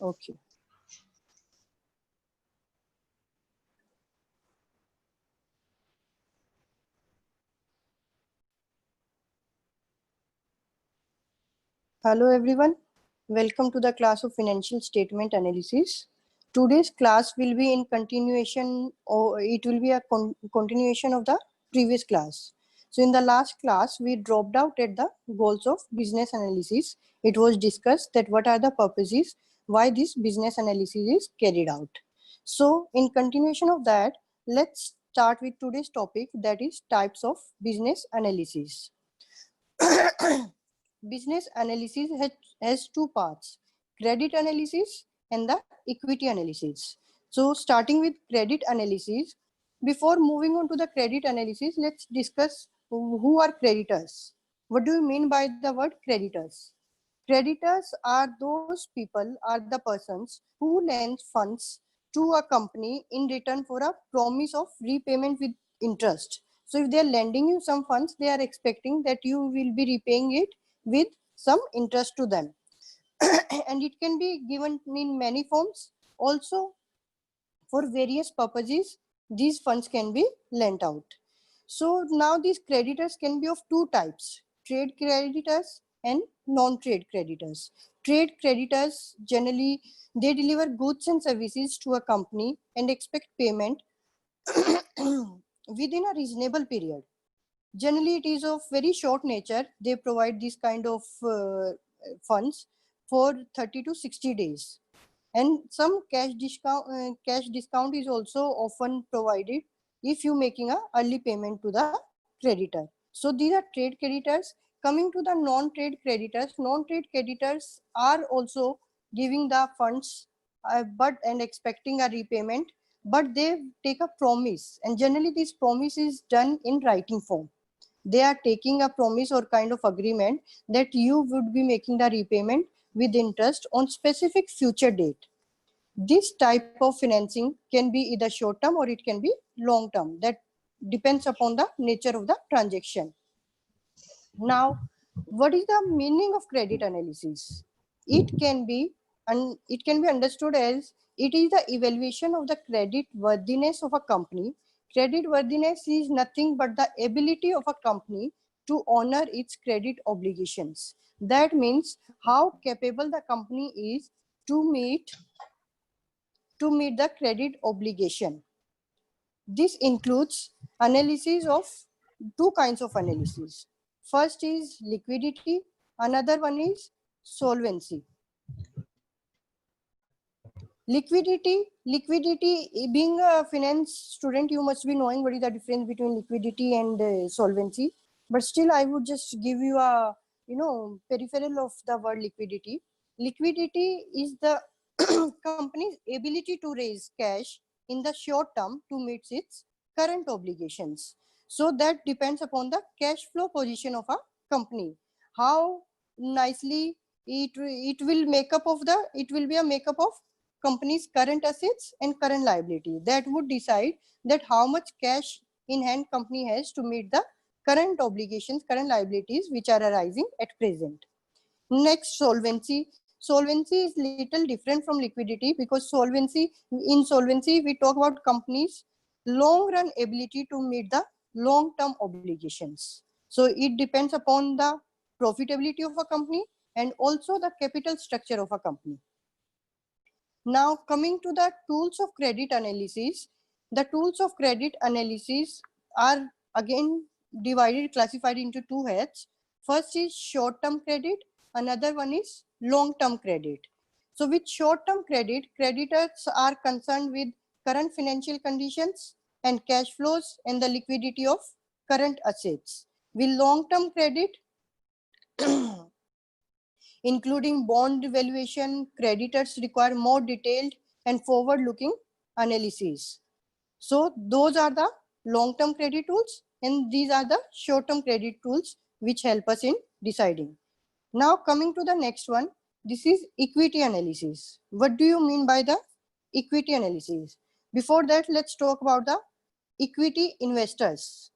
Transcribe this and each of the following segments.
Okay. Hello everyone. Welcome to the class of financial statement analysis. Today's class will be in continuation, or it will be a continuation of the previous class. So in the last class, we dropped out at the goals of business analysis. It was discussed that what are the purposes, why this business analysis is carried out. So in continuation of that, let's start with today's topic, that is types of business analysis. Business analysis has two parts, credit analysis and the equity analysis. So starting with credit analysis, before moving on to the credit analysis, let's discuss who are creditors. What do you mean by the word creditors? Creditors are those people, are the persons who lend funds to a company in return for a promise of repayment with interest. So if they are lending you some funds, they are expecting that you will be repaying it with some interest to them. And it can be given in many forms. Also, for various purposes, these funds can be lent out. So now these creditors can be of two types, trade creditors and non-trade creditors. Trade creditors, generally, they deliver goods and services to a company and expect payment within a reasonable period. Generally, it is of very short nature. They provide this kind of funds for 30 to 60 days. And some cash discount is also often provided if you making a early payment to the creditor. So these are trade creditors. Coming to the non-trade creditors are also giving the funds but and expecting a repayment, but they take a promise, and generally this promise is done in writing form. They are taking a promise or kind of agreement that you would be making the repayment with interest on specific future date. This type of financing can be either short term or it can be long term. That depends upon the nature of the transaction. Now, what is the meaning of credit analysis? It can be understood as it is the evaluation of the credit worthiness of a company. Credit worthiness is nothing but the ability of a company to honor its credit obligations. That means how capable the company is to meet the credit obligation. This includes analysis of two kinds of analysis. First is liquidity, another one is solvency. Liquidity, being a finance student, you must be knowing what is the difference between liquidity and solvency. But still, I would just give you a peripheral of the word liquidity. Liquidity is the company's ability to raise cash in the short term to meet its current obligations. So that depends upon the cash flow position of a company. How nicely it will be a makeup of company's current assets and current liability. That would decide that how much cash in hand company has to meet the current obligations, current liabilities which are arising at present. Next, solvency. Solvency is little different from liquidity because in solvency we talk about companies long run ability to meet the long term obligations. So it depends upon the profitability of a company and also the capital structure of a company. Now coming to the tools of credit analysis, the tools of credit analysis are again classified into two heads. First is short-term credit, another one is long-term credit. So with short-term credit, creditors are concerned with current financial conditions and cash flows and the liquidity of current assets. With long-term credit, including bond valuation, creditors require more detailed and forward-looking analysis. So those are the long-term credit tools and these are the short-term credit tools which help us in deciding. Now coming to the next one, this is equity analysis. What do you mean by the equity analysis? Before that, let's talk about the equity investors.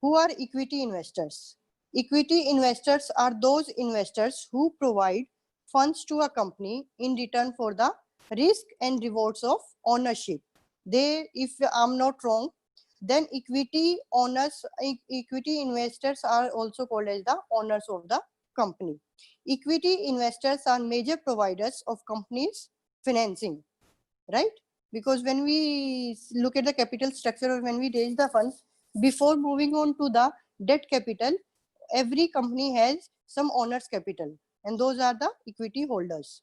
Who are equity investors? Equity investors are those investors who provide funds to a company in return for the risk and rewards of ownership. They, if I'm not wrong, then equity owners, equity investors are also called as the owners of the company. Equity investors are major providers of companies financing, right? Because when we look at the capital structure or when we raise the funds, before moving on to the debt capital, every company has some owners capital, and those are the equity holders.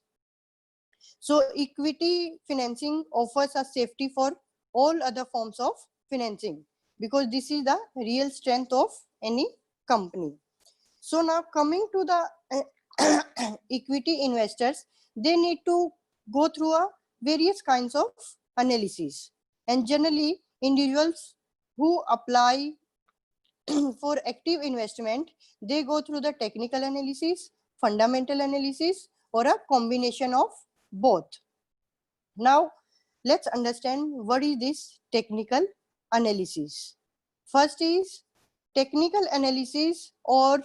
So equity financing offers a safety for all other forms of financing, because this is the real strength of any company. So now coming to the equity investors, they need to go through a various kinds of analysis, and generally individuals who apply for active investment, they go through the technical analysis, fundamental analysis, or a combination of both. Now let's understand what is this technical analysis. First is technical analysis or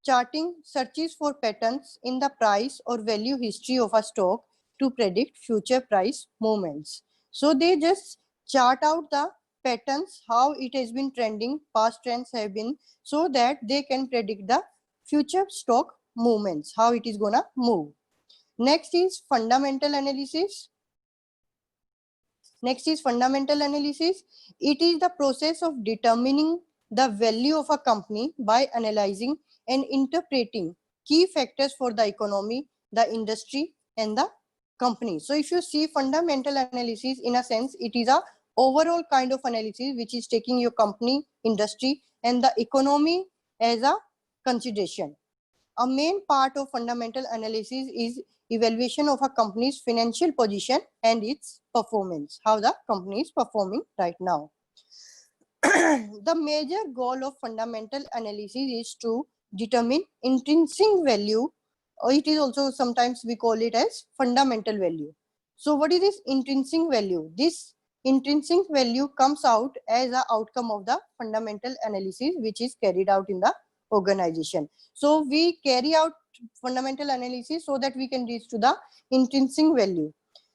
charting searches for patterns in the price or value history of a stock to predict future price movements. So they just chart out the patterns, how it has been trending, past trends have been, so that they can predict the future stock movements, how it is gonna move. Next is fundamental analysis. Next is fundamental analysis. It is the process of determining the value of a company by analyzing and interpreting key factors for the economy, the industry, and the company. So if you see fundamental analysis, in a sense, it is a overall kind of analysis which is taking your company, industry, and the economy as a consideration. A main part of fundamental analysis is evaluation of a company's financial position and its performance, how the company is performing right now. The major goal of fundamental analysis is to determine intrinsic value, or it is also sometimes we call it as fundamental value. So what is this intrinsic value? This intrinsic value comes out as an outcome of the fundamental analysis which is carried out in the organization. So we carry out fundamental analysis so that we can reach to the intrinsic value.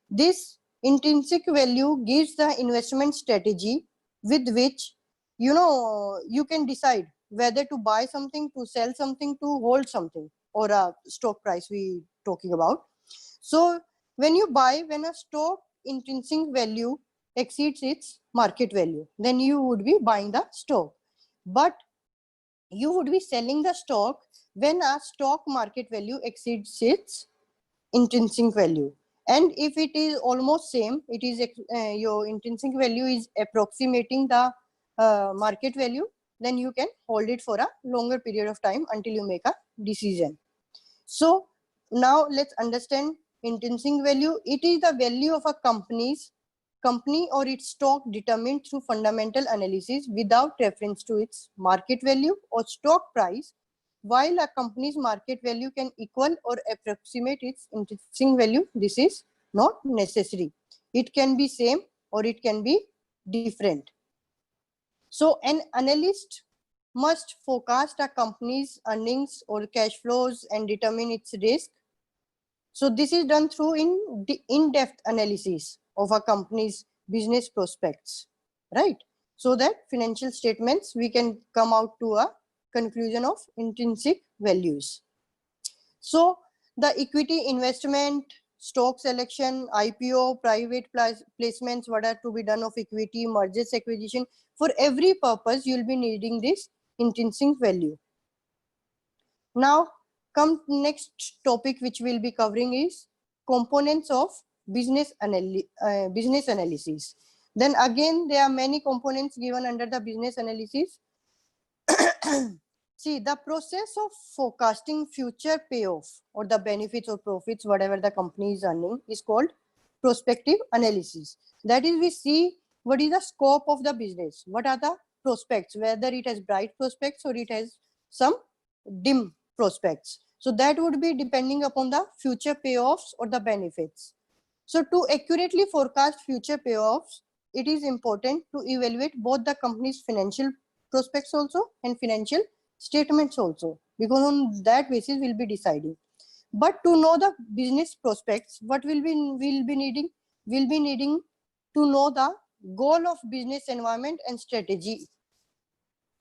This intrinsic value gives the investment strategy with which you can decide whether to buy something, to sell something, to hold something, or a stock price we talking about. So when you buy, when a stock intrinsic value exceeds its market value, then you would be buying the stock. But you would be selling the stock when a stock market value exceeds its intrinsic value. And if it is almost same, it is your intrinsic value is approximating the market value, then you can hold it for a longer period of time until you make a decision. So now let's understand intrinsic value. It is the value of a company or its stock determined through fundamental analysis without reference to its market value or stock price. While a company's market value can equal or approximate its intrinsic value, this is not necessary. It can be same or it can be different. So an analyst must forecast a company's earnings or cash flows and determine its risk. So this is done through in-depth analysis of a company's business prospects, right? So that financial statements, we can come out to a conclusion of intrinsic values. So the equity investment, stock selection, IPO, private placements, what are to be done of equity, mergers, acquisition, for every purpose, you'll be needing this intrinsic value. Now, come next topic which we'll be covering is components of business analysis. Then again, there are many components given under the business analysis. See, the process of forecasting future payoff or the benefits or profits, whatever the company is earning, is called prospective analysis. That is, we see what is the scope of the business, what are the prospects, whether it has bright prospects or it has some dim prospects. So that would be depending upon the future payoffs or the benefits. So to accurately forecast future payoffs, it is important to evaluate both the company's financial prospects also and financial statements also, because on that basis we'll be deciding. But to know the business prospects, what will be needing? We'll be needing to know the goal of business environment and strategy.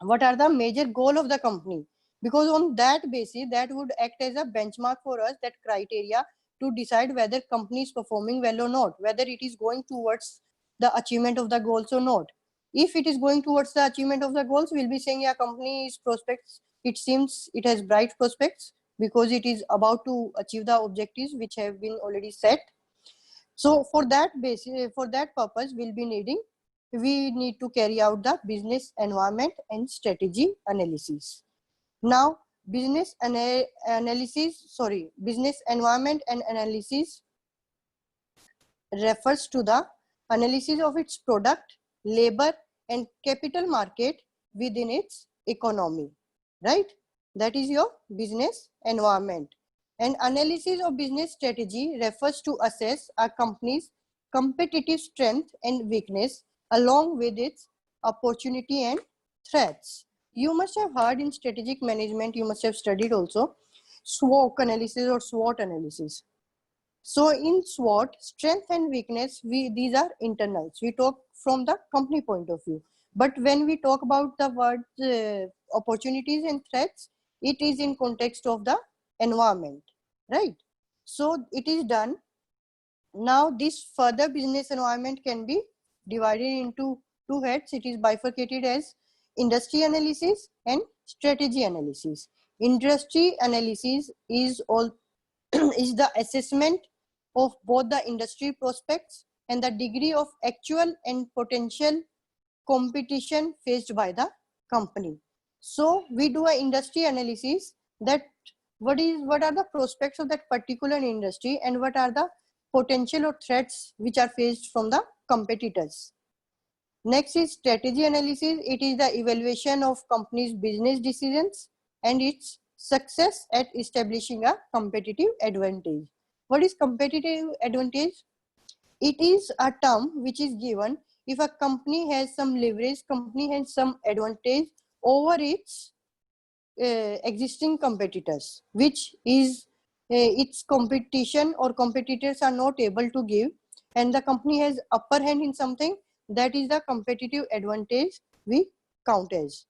What are the major goal of the company? Because on that basis, that would act as a benchmark for us, that criteria to decide whether company is performing well or not, whether it is going towards the achievement of the goals or not. If it is going towards the achievement of the goals, we'll be saying, yeah, company's prospects, it seems it has bright prospects because it is about to achieve the objectives which have been already set. So for that basis, for that purpose, we need to carry out the business environment and strategy analysis. Now, business environment and analysis refers to the analysis of its product, labor, and capital market within its economy, right? That is your business environment. And analysis of business strategy refers to assess a company's competitive strength and weakness along with its opportunity and threats. You must have heard in strategic management, you must have studied also SWOT analysis or SWOT analysis. So in SWOT, strength and weakness, these are internals. We talk from the company point of view. But when we talk about the word opportunities and threats, it is in context of the environment, right? So it is done. Now this further business environment can be divided into two heads. It is bifurcated as industry analysis and strategy analysis. Industry analysis is the assessment of both the industry prospects and the degree of actual and potential competition faced by the company. So we do an industry analysis, that what are the prospects of that particular industry and what are the potential or threats which are faced from the competitors. Next is strategy analysis. It is the evaluation of company's business decisions and its success at establishing a competitive advantage. What is competitive advantage? It is a term which is given if a company has some leverage, company has some advantage over its existing competitors, which is its competition or competitors are not able to give, and the company has upper hand in something. That is the competitive advantage we count as.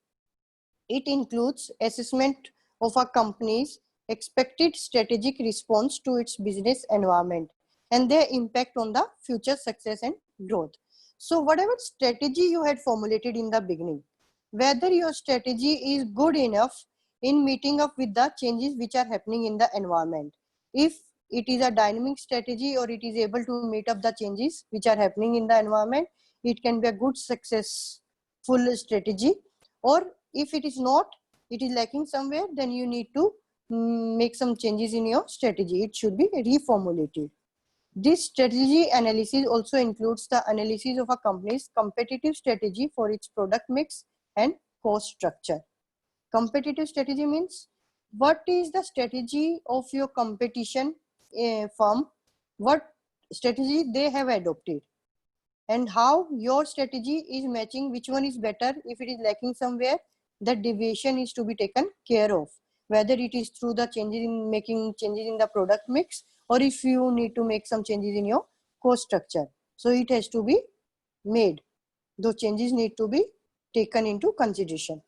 It includes assessment of a company's expected strategic response to its business environment and their impact on the future success and growth. So whatever strategy you had formulated in the beginning, whether your strategy is good enough in meeting up with the changes which are happening in the environment. If it is a dynamic strategy or it is able to meet up the changes which are happening in the environment, it can be a good successful strategy. Or if it is not, it is lacking somewhere, then you need to make some changes in your strategy. It should be reformulated. This strategy analysis also includes the analysis of a company's competitive strategy for its product mix and cost structure. Competitive strategy means what is the strategy of your competition firm, what strategy they have adopted, and how your strategy is matching, which one is better. If it is lacking somewhere, that deviation is to be taken care of, whether it is through the making changes in the product mix, or if you need to make some changes in your cost structure. So it has to be made. Those changes need to be taken into consideration.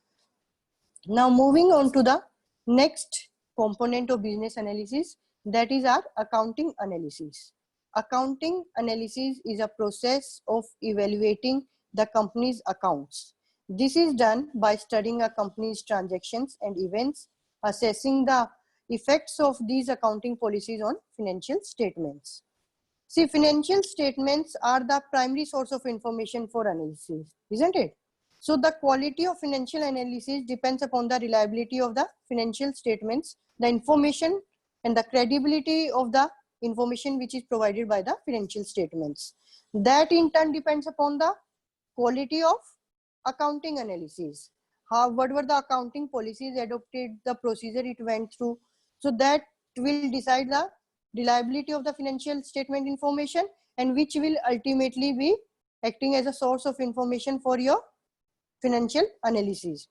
Now moving on to the next component of business analysis, that is our accounting analysis. Accounting analysis is a process of evaluating the company's accounts. This is done by studying a company's transactions and events, assessing the effects of these accounting policies on financial statements. See, financial statements are the primary source of information for analysis, isn't it? So the quality of financial analysis depends upon the reliability of the financial statements, the information and the credibility of the information which is provided by the financial statements. That in turn depends upon the quality of accounting analysis. What were the accounting policies adopted, the procedure it went through. So that will decide the reliability of the financial statement information, and which will ultimately be acting as a source of information for your financial analysis.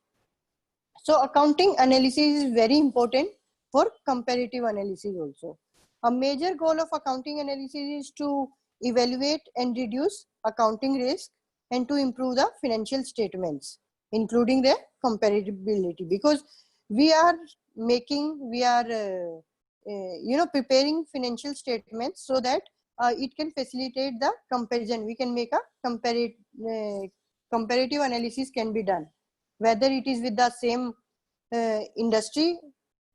So accounting analysis is very important for comparative analysis also. A major goal of accounting analysis is to evaluate and reduce accounting risk and to improve the financial statements, including their comparability, because we are preparing financial statements so that it can facilitate the comparison. We can make a comparative analysis can be done, whether it is with the same industry,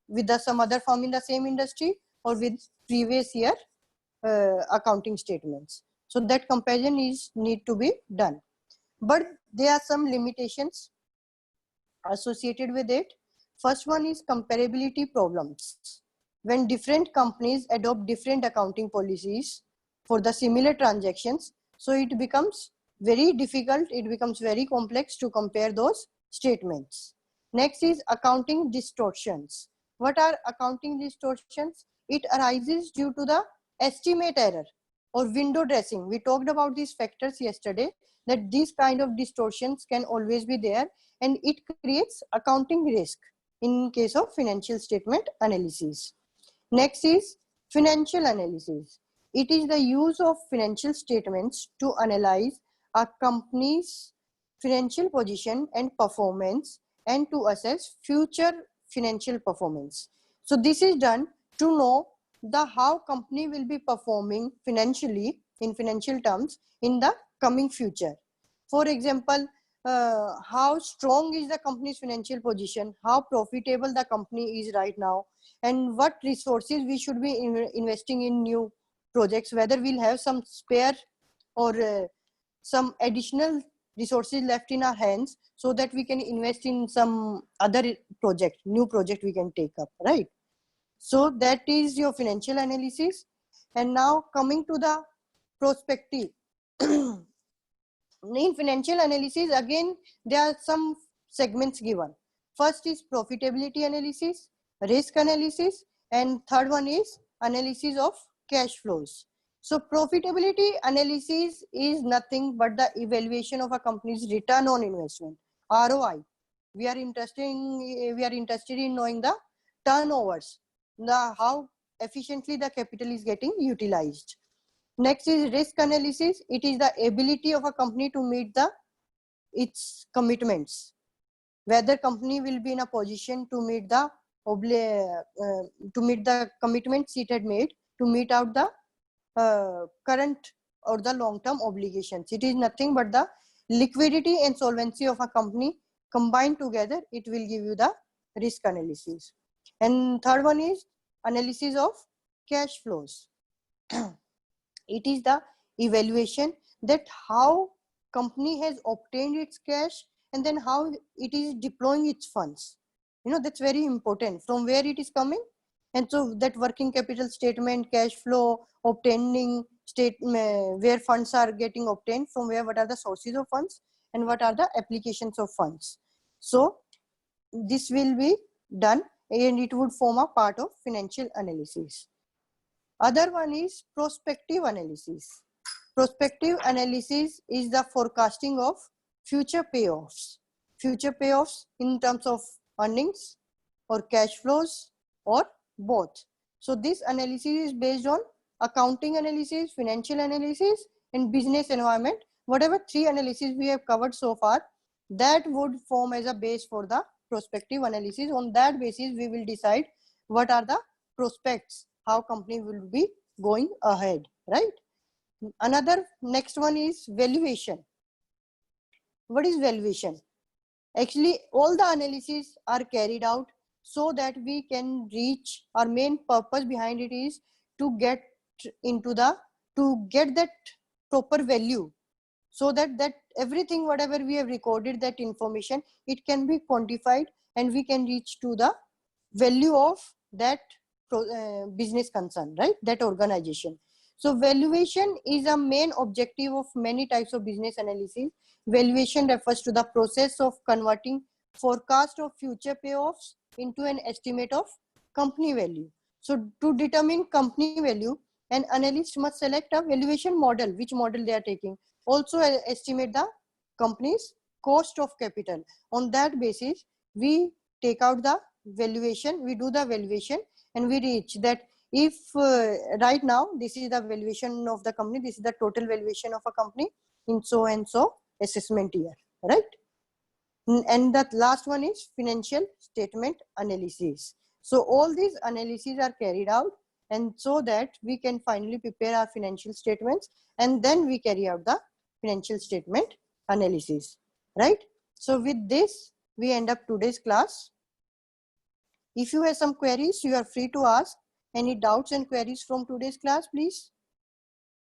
with some other firm in the same industry, or with previous year accounting statements. So that comparison need to be done. But there are some limitations associated with it. First one is comparability problems. When different companies adopt different accounting policies for the similar transactions, so it becomes very difficult, it becomes very complex to compare those statements. Next is accounting distortions. What are accounting distortions? It arises due to the estimate error or window dressing. We talked about these factors yesterday, that these kind of distortions can always be there, and it creates accounting risk in case of financial statement analysis. Next is financial analysis. It is the use of financial statements to analyze a company's financial position and performance and to assess future financial performance. So this is done to know how company will be performing financially in financial terms in the coming future. For example, how strong is the company's financial position, how profitable the company is right now, and what resources we should be investing in new projects, whether we'll have some spare or some additional resources left in our hands so that we can invest in some other project, new project we can take up, right? So that is your financial analysis. And now coming to the prospective. In financial analysis, again, there are some segments given. First is profitability analysis, risk analysis, and third one is analysis of cash flows. So profitability analysis is nothing but the evaluation of a company's return on investment, ROI. We are interested in knowing the turnovers, how efficiently the capital is getting utilized. Next is risk analysis. It is the ability of a company to meet its commitments, whether company will be in a position to meet the commitments it had made, to meet out the current or the long-term obligations. It is nothing but the liquidity and solvency of a company combined together. It will give you the risk analysis. And third one is analysis of cash flows. It is the evaluation that how company has obtained its cash and then how it is deploying its funds. That's very important, from where it is coming. And so that working capital statement, cash flow, obtaining statement, where funds are getting obtained, from where, what are the sources of funds and what are the applications of funds. So this will be done and it would form a part of financial analysis. Other one is prospective analysis. Prospective analysis is the forecasting of future payoffs. Future payoffs in terms of earnings or cash flows or both. So this analysis is based on accounting analysis, financial analysis, and business environment. Whatever three analyses we have covered so far, that would form as a base for the prospective analysis. On that basis, we will decide what are the prospects, how company will be going ahead, right? Next one is valuation. What is valuation? Actually, all the analyses are carried out so that we can reach, our main purpose behind it is to get that proper value, so that everything, whatever we have recorded, that information, it can be quantified and we can reach to the value of that business concern, right? That organization. So valuation is a main objective of many types of business analysis. Valuation refers to the process of converting forecast of future payoffs into an estimate of company value. So to determine company value, an analyst must select a valuation model, which model they are taking. Also estimate the company's cost of capital. On that basis, we take out the valuation, we do the valuation, and we reach that if right now this is the valuation of the company, this is the total valuation of a company in so and so assessment year, right? And the last one is financial statement analysis. So all these analyses are carried out, and so that we can finally prepare our financial statements, and then we carry out the financial statement analysis, right? So with this, we end up today's class. If you have some queries, you are free to ask. Any doubts and queries from today's class, please?